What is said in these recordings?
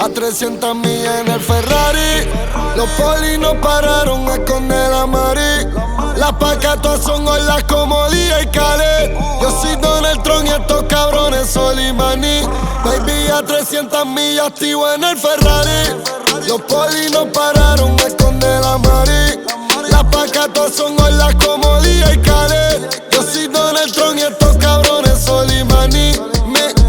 A 300 millas en el Ferrari. Los polis no pararon a esconder la mari. Las pacatas son olas como DJ Khaled. Yo soy Donald Trump y estos cabrones Solimani. Baby, a 300 millas activo en el Ferrari. Los polis no pararon a esconder la mari. Las pacatas son olas como DJ Khaled. Yo soy Donald Trump y estos cabrones Solimani.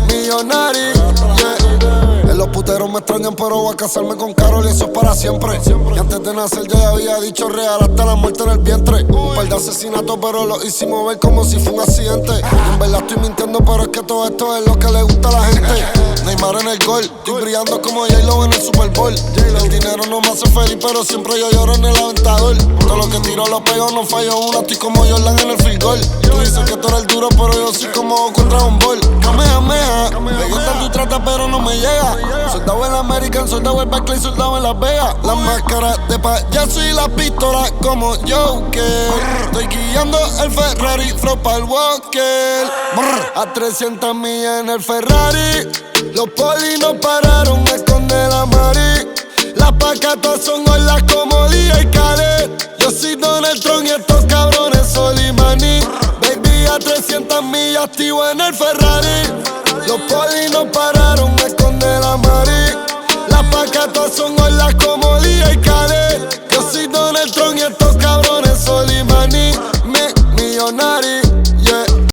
Millonario, yeah. En los puteros me extrañan, pero voy a casarme con Carol y eso es para siempre. Y antes de nacer yo ya había dicho real hasta la muerte en el vientre. Un par de asesinatos, pero lo hicimos ver como si fue un accidente. Y en verdad estoy mintiendo, pero es que todo esto es lo que le gusta a la gente. Neymar en el gol, estoy brillando como J-Lo en el Super Bowl. El dinero no me hace feliz, pero siempre yo lloro en el aventador. Todo lo que tiro lo pego, no fallo una, estoy como Jordan en el field goal. Tú dices que tú eres el duro, pero yo soy como contra un ball. Kamehameha, me gusta tu trata, pero no me llega. Soldado en la American, soldado en Barclay, soldado en Las Vegas. Las máscaras de payaso y las pistolas como Joker. Estoy guiando el Ferrari, flow pa'l Walker. A 300 millas en el Ferrari. Los polis no pararon a esconder la mari. Las pacatas son olas como DJ Khaled. Yo soy Donald Trump y estos cabrones Solimani. Baby, a 300 millas activo en el Ferrari. Los polis no pararon a esconder la mari. Las pacatas son olas como DJ Khaled. Yo soy Donald Trump y estos cabrones Solimani.